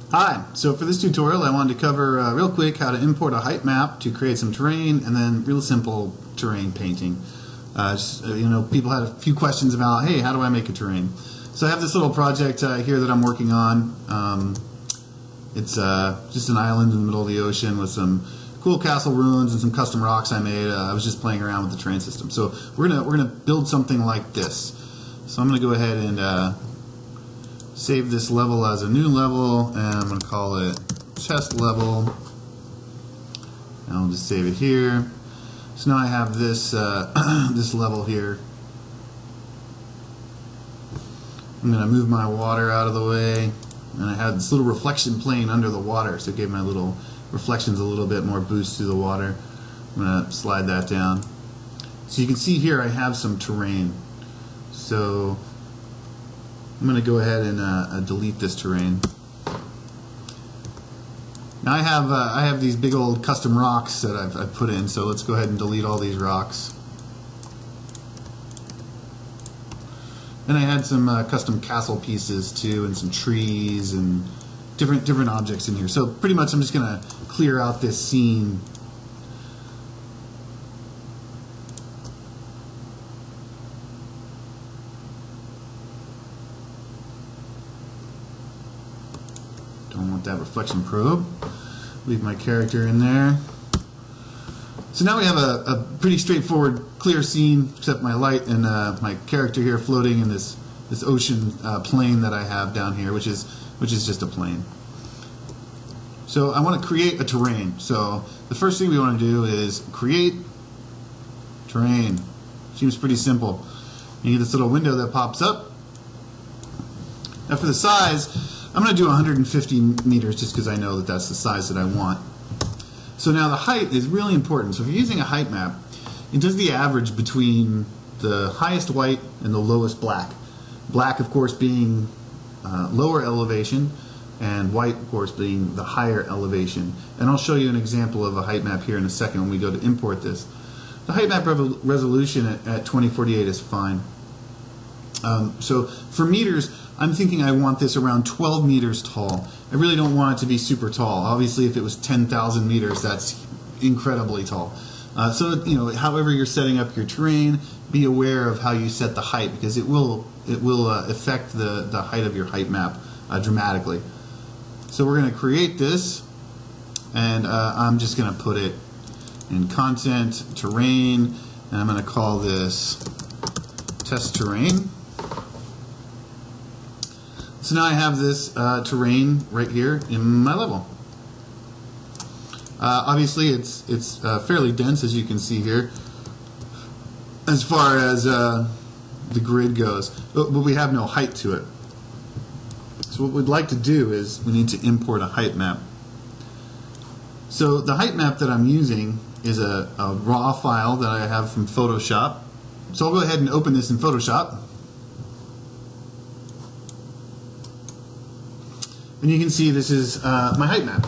Hi, so for this tutorial I wanted to cover real quick how to import a height map to create some terrain and then real simple terrain painting. People had a few questions about, hey, how do I make a terrain? So I have this little project here that I'm working on. It's just an island in the middle of the ocean with some cool castle ruins and some custom rocks I made. I was just playing around with the terrain system. So we're gonna build something like this. So I'm gonna go ahead and save this level as a new level, and I'm going to call it test level, and I'll just save it here. So now I have this this level here. I'm going to move my water out of the way, and I had this little reflection plane under the water, so it gave my little reflections a little bit more boost through the water. I'm going to slide that down. So you can see here I have some terrain. So I'm going to go ahead and delete this terrain. Now I have these big old custom rocks that I've put in, so let's go ahead and delete all these rocks. And I had some custom castle pieces too, and some trees and different objects in here. So pretty much I'm just going to clear out this scene. Don't want that reflection probe. Leave my character in there. So now we have a pretty straightforward, clear scene, except my light and my character here floating in this ocean plane that I have down here, which is just a plane. So I want to create a terrain. So the first thing we want to do is create terrain. Seems pretty simple. You get this little window that pops up. Now for the size, I'm going to do 150 meters just because I know that that's the size that I want. So now the height is really important. So if you're using a height map, it does the average between the highest white and the lowest black. Black, of course, being lower elevation, and white, of course, being the higher elevation. And I'll show you an example of a height map here in a second when we go to import this. The height map resolution at 2048 is fine. So for meters, I'm thinking I want this around 12 meters tall. I really don't want it to be super tall. Obviously, if it was 10,000 meters, that's incredibly tall. So, however you're setting up your terrain, be aware of how you set the height, because it will affect the height of your height map dramatically. So we're going to create this, and I'm just going to put it in content, terrain, and I'm going to call this test terrain. So now I have this terrain right here in my level. Obviously it's fairly dense, as you can see here, as far as the grid goes, but we have no height to it. So what we'd like to do is we need to import a height map. So the height map that I'm using is a raw file that I have from Photoshop. So I'll go ahead and open this in Photoshop. And you can see this is my height map.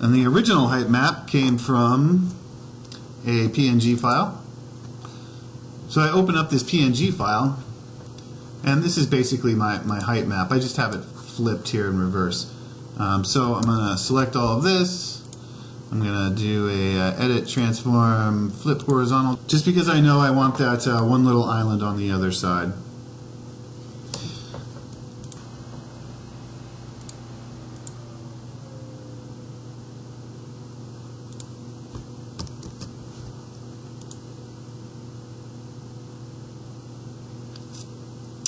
And the original height map came from a PNG file. So I open up this PNG file, and this is basically my height map. I just have it flipped here in reverse. So I'm going to select all of this. I'm going to do a edit, transform, flip horizontal, just because I know I want that one little island on the other side.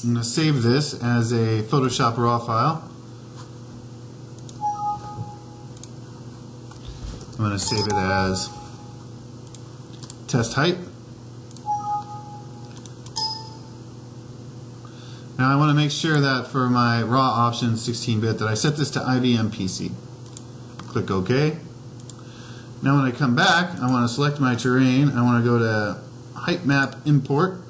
I'm going to save this as a Photoshop raw file. I'm going to save it as test height. Now I want to make sure that for my raw option 16-bit that I set this to IBM PC. Click OK. Now when I come back, I want to select my terrain. I want to go to height map import.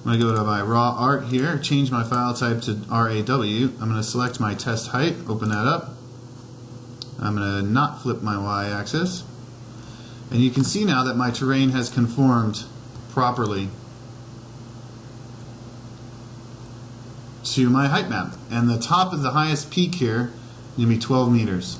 I'm going to go to my raw art here, change my file type to RAW. I'm going to select my test height, open that up. I'm going to not flip my y-axis. And you can see now that my terrain has conformed properly to my height map. And the top of the highest peak here is going to be 12 meters.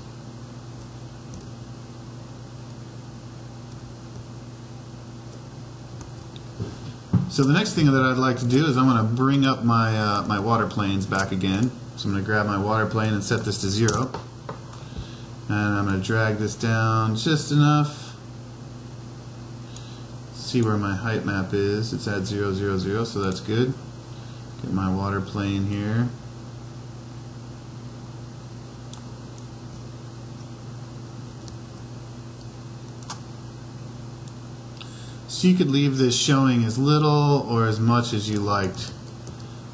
So the next thing that I'd like to do is I'm going to bring up my, my water planes back again. So I'm going to grab my water plane and set this to 0. And I'm going to drag this down just enough. See where my height map is. It's at 0, 0, 0, so that's good. Get my water plane here. So you could leave this showing as little or as much as you liked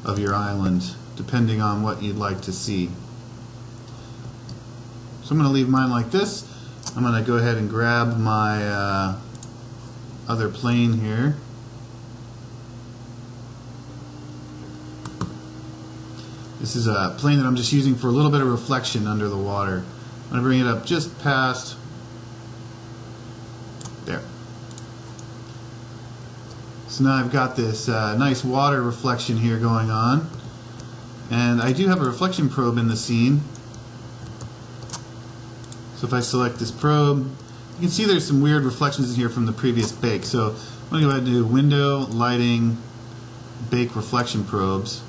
of your island, depending on what you'd like to see. So I'm going to leave mine like this. I'm going to go ahead and grab my other plane here. This is a plane that I'm just using for a little bit of reflection under the water. I'm going to bring it up just past there. So now I've got this nice water reflection here going on. And I do have a reflection probe in the scene. So if I select this probe, you can see there's some weird reflections in here from the previous bake. So I'm going to go ahead and do window, lighting, bake reflection probes.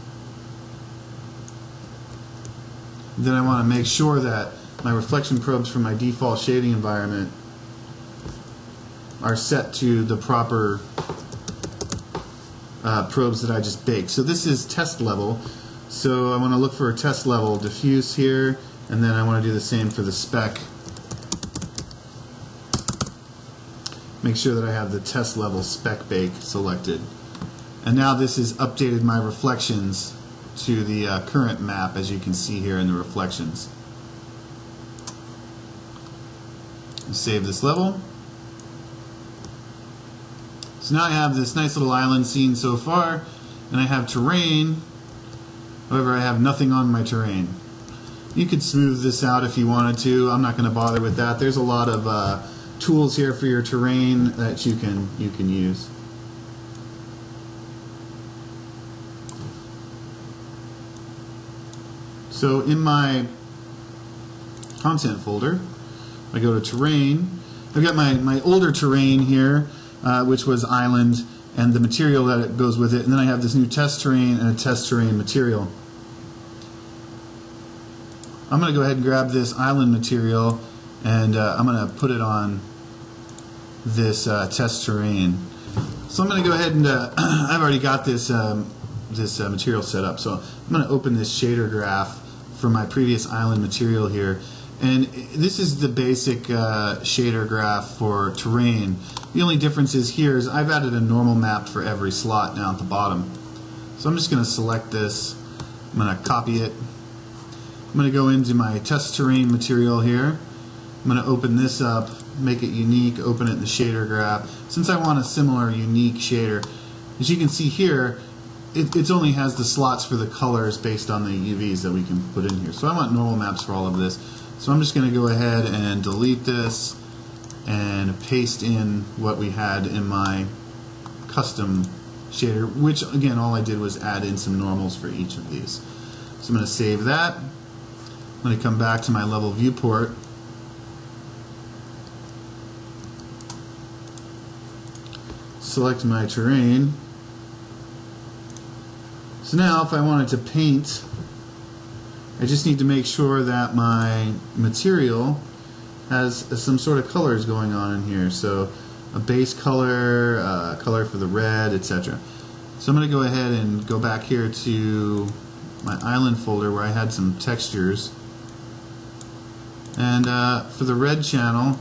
Then I want to make sure that my reflection probes from my default shading environment are set to the proper probes that I just baked. So this is test level. So I want to look for a test level diffuse here, and then I want to do the same for the spec. Make sure that I have the test level spec bake selected. And now this has updated my reflections to the current map, as you can see here in the reflections. Save this level. So now I have this nice little island scene so far, and I have terrain. However, I have nothing on my terrain. You could smooth this out if you wanted to. I'm not going to bother with that. There's a lot of tools here for your terrain that you can use. So in my content folder, I go to terrain. I've got my older terrain here, which was island, and the material that it goes with it, and then I have this new test terrain and a test terrain material. I'm going to go ahead and grab this island material, and I'm going to put it on this test terrain. So I'm going to go ahead and I've already got this this material set up, so I'm going to open this shader graph for my previous island material here, and this is the basic shader graph for terrain. The only difference is here is I've added a normal map for every slot down at the bottom. So I'm just going to select this. I'm going to copy it. I'm going to go into my test terrain material here. I'm going to open this up, make it unique, open it in the shader graph. Since I want a similar unique shader, as you can see here, it only has the slots for the colors based on the UVs that we can put in here. So I want normal maps for all of this. So I'm just going to go ahead and delete this and paste in what we had in my custom shader, which again all I did was add in some normals for each of these. So I'm going to save that. I'm going to come back to my level viewport. Select my terrain. So now if I wanted to paint, I just need to make sure that my material has some sort of colors going on in here. So a base color, color for the red, etc. So I'm going to go ahead and go back here to my island folder where I had some textures. And for the red channel,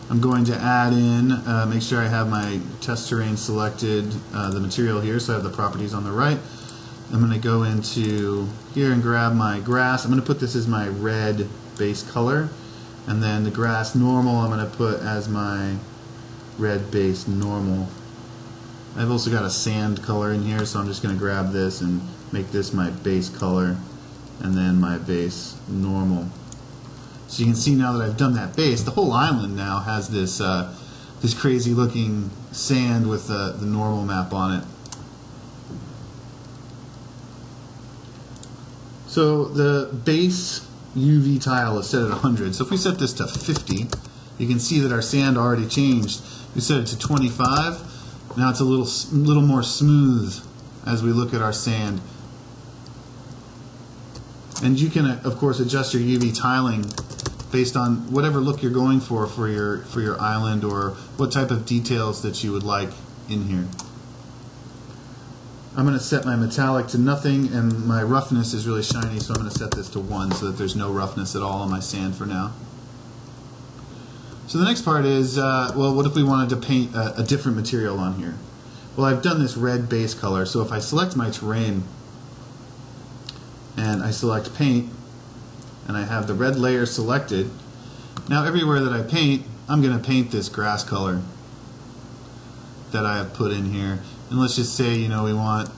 I'm going to add in, make sure I have my test terrain selected, the material here, so I have the properties on the right. I'm going to go into here and grab my grass. I'm going to put this as my red base color, and then the grass normal I'm going to put as my red base normal. I've also got a sand color in here, so I'm just going to grab this and make this my base color, and then my base normal. So you can see now that I've done that base, the whole island now has this this crazy looking sand with the normal map on it. So the base UV tile is set at 100. So if we set this to 50, you can see that our sand already changed. We set it to 25. Now it's a little more smooth as we look at our sand. And you can, of course, adjust your UV tiling based on whatever look you're going for your island, or what type of details that you would like in here. I'm going to set my metallic to nothing, and my roughness is really shiny, so I'm going to set this to 1 so that there's no roughness at all on my sand for now. So the next part is, well, what if we wanted to paint a different material on here? Well, I've done this red base color, so if I select my terrain and I select paint, and I have the red layer selected, now everywhere that I paint, I'm going to paint this grass color that I have put in here. And let's just say, you know, we want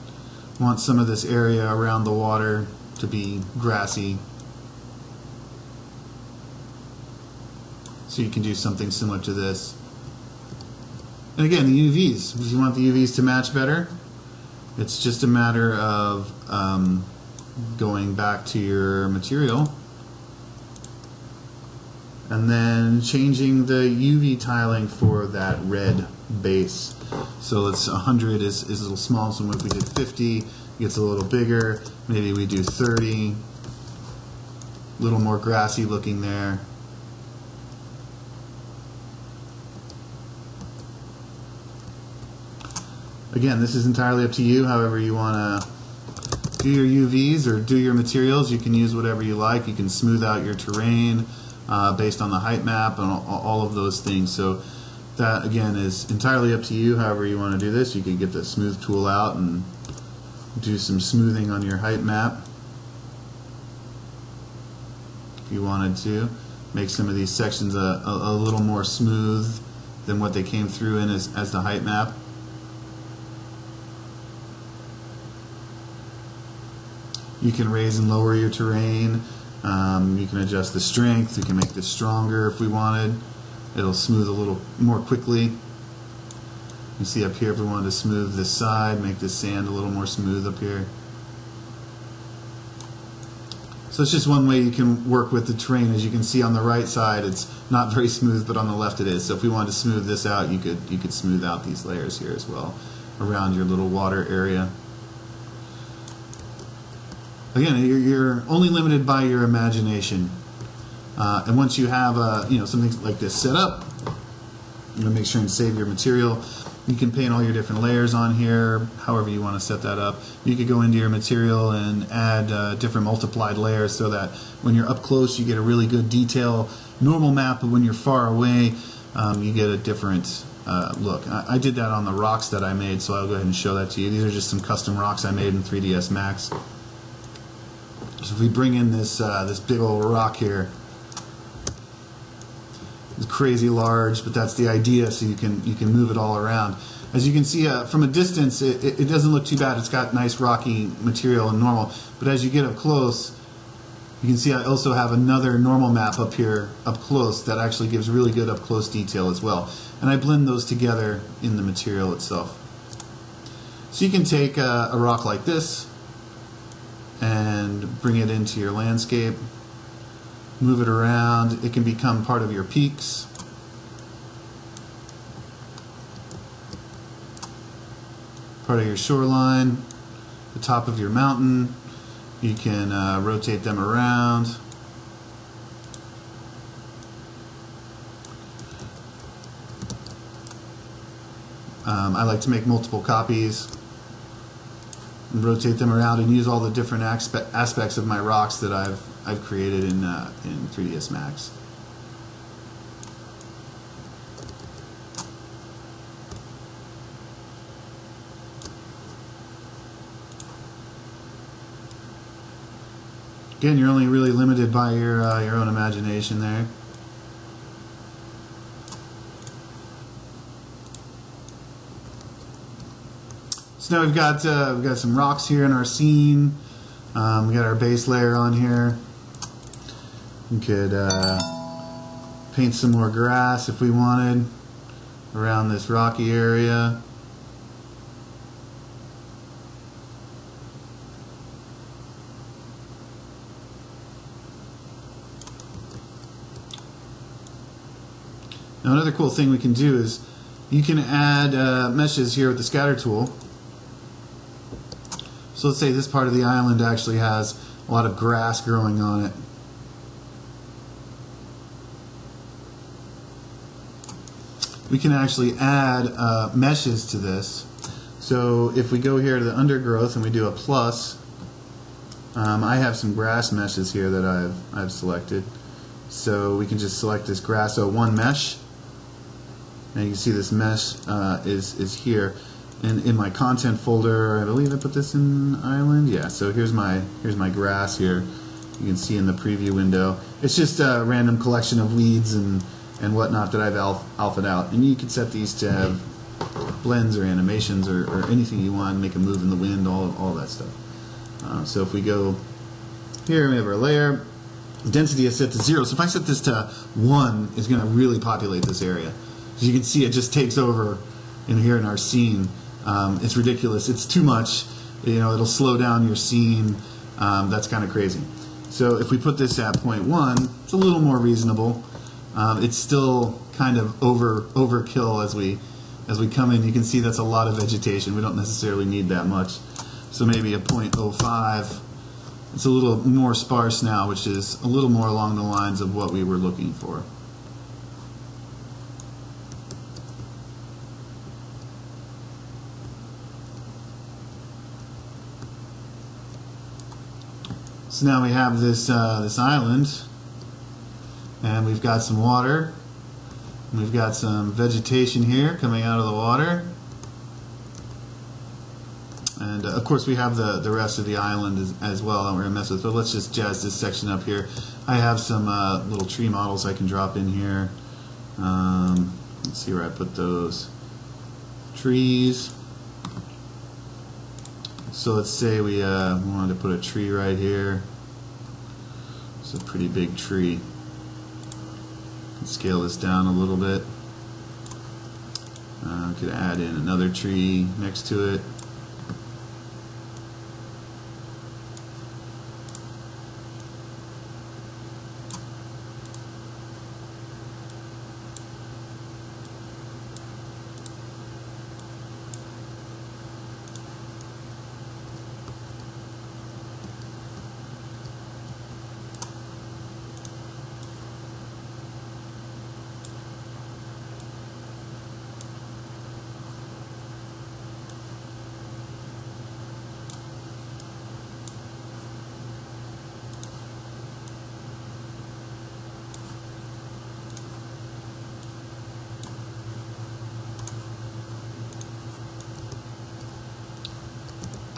some of this area around the water to be grassy. So you can do something similar to this. And again, the UVs. If you want the UVs to match better, it's just a matter of going back to your material and then changing the UV tiling for that red base. So it's 100 is a little small, so if we did 50, it gets a little bigger. Maybe we do 30, a little more grassy looking there. Again, this is entirely up to you, however you want to do your UVs or do your materials. You can use whatever you like. You can smooth out your terrain based on the height map and all of those things. So that, again, is entirely up to you, however you want to do this. You can get the smooth tool out and do some smoothing on your height map if you wanted to. Make some of these sections a little more smooth than what they came through in as the height map. You can raise and lower your terrain. You can adjust the strength. You can make this stronger if we wanted. It'll smooth a little more quickly. You see up here, if we wanted to smooth this side, make this sand a little more smooth up here. So it's just one way you can work with the terrain. As you can see on the right side, it's not very smooth, but on the left it is. So if we wanted to smooth this out, you could smooth out these layers here as well around your little water area. Again, you're only limited by your imagination, and once you have something like this set up, you know, make sure and save your material. You can paint all your different layers on here, however you want to set that up. You could go into your material and add different multiplied layers so that when you're up close, you get a really good detail, normal map, but when you're far away, you get a different look. I did that on the rocks that I made, so I'll go ahead and show that to you. These are just some custom rocks I made in 3ds Max. So if we bring in this big old rock here, it's crazy large, but that's the idea, so you can move it all around. As you can see from a distance, it doesn't look too bad. It's got nice rocky material and normal, but as you get up close, you can see I also have another normal map up here up close that actually gives really good up close detail as well. And I blend those together in the material itself. So you can take a rock like this and bring it into your landscape, move it around. It can become part of your peaks. Part of your shoreline, the top of your mountain. You can rotate them around. I like to make multiple copies and rotate them around and use all the different aspects of my rocks that I've created in 3ds Max. Again, you're only really limited by your own imagination there. So now we've got some rocks here in our scene. We got our base layer on here. We could paint some more grass if we wanted around this rocky area. Now another cool thing we can do is you can add meshes here with the scatter tool. So let's say this part of the island actually has a lot of grass growing on it. We can actually add meshes to this. So if we go here to the undergrowth and we do a plus, I have some grass meshes here that I've selected. So we can just select this grass, so one mesh, and you can see this mesh is here. And in my content folder, I believe I put this in island. Yeah, so here's my grass here. You can see in the preview window. It's just a random collection of weeds and whatnot that I've alphaed out. And you can set these to have blends or animations or anything you want, make a move in the wind, all that stuff. So if we go here, we have our layer. The density is set to 0. So if I set this to 1, it's going to really populate this area. As you can see, it just takes over in here in our scene. It's ridiculous. It's too much. You know, it'll slow down your scene. That's kind of crazy. So if we put this at 0.1, it's a little more reasonable. It's still kind of overkill as we come in. You can see that's a lot of vegetation. We don't necessarily need that much. So maybe a 0.05. It's a little more sparse now, which is a little more along the lines of what we were looking for. So now we have this island, and we've got some water, and we've got some vegetation here coming out of the water, and of course we have the rest of the island as well that we're going to mess with, but let's just jazz this section up here. I have some little tree models I can drop in here. Let's see where I put those trees. So let's say we wanted to put a tree right here. It's a pretty big tree. Let's scale this down a little bit. We could add in another tree next to it.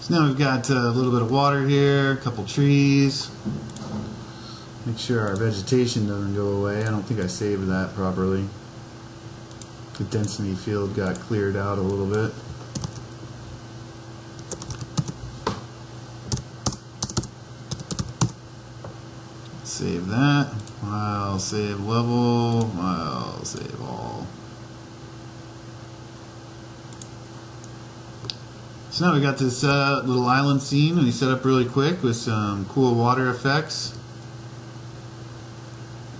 So now we've got a little bit of water here, a couple trees. Make sure our vegetation doesn't go away. I don't think I saved that properly. The density field got cleared out a little bit. Save that. I'll save level. I'll save all. So now we got this little island scene we set up really quick with some cool water effects.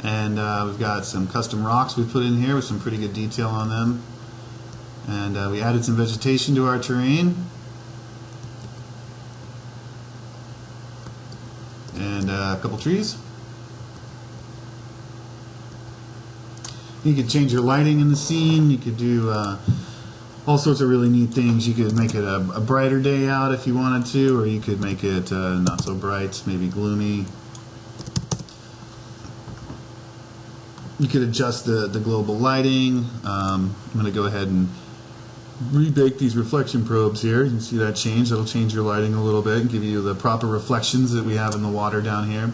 And we've got some custom rocks we put in here with some pretty good detail on them. And we added some vegetation to our terrain. And a couple trees. You could change your lighting in the scene. You could do all sorts of really neat things. You could make it a brighter day out if you wanted to, or you could make it not so bright, maybe gloomy. You could adjust the global lighting. I'm going to go ahead and rebake these reflection probes here. You can see that change. That'll change your lighting a little bit and give you the proper reflections that we have in the water down here.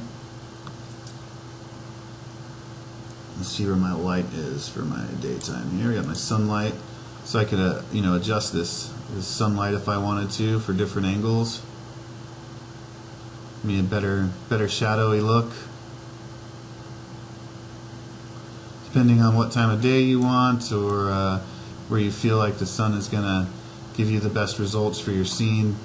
Let's see where my light is for my daytime here. We got my sunlight. So I could adjust this sunlight if I wanted to for different angles. Give me a better shadowy look. Depending on what time of day you want, or where you feel like the sun is going to give you the best results for your scene.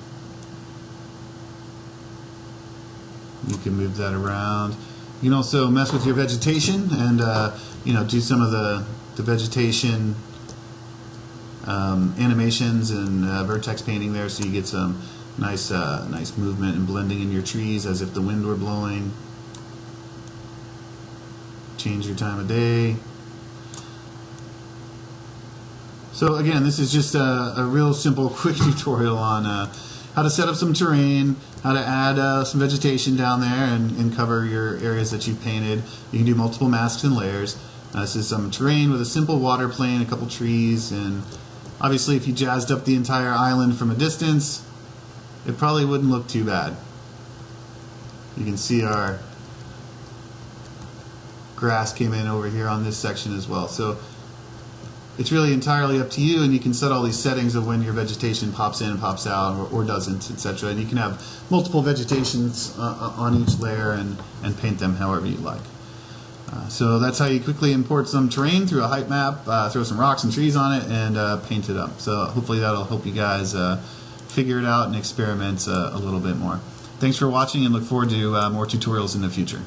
You can move that around. You can also mess with your vegetation and do some of the the vegetation animations and vertex painting there, so you get some nice movement and blending in your trees as if the wind were blowing. Change your time of day. So again, this is just a real simple quick tutorial on how to set up some terrain, how to add some vegetation down there and cover your areas that you've painted. You can do multiple masks and layers. This is some terrain with a simple water plane, a couple trees, and obviously if you jazzed up the entire island from a distance, it probably wouldn't look too bad. You can see our grass came in over here on this section as well. So it's really entirely up to you, and you can set all these settings of when your vegetation pops in and pops out or doesn't, etc. And you can have multiple vegetations on each layer and paint them however you like. So that's how you quickly import some terrain through a height map, throw some rocks and trees on it, and paint it up. So hopefully that'll help you guys figure it out and experiment a little bit more. Thanks for watching, and look forward to more tutorials in the future.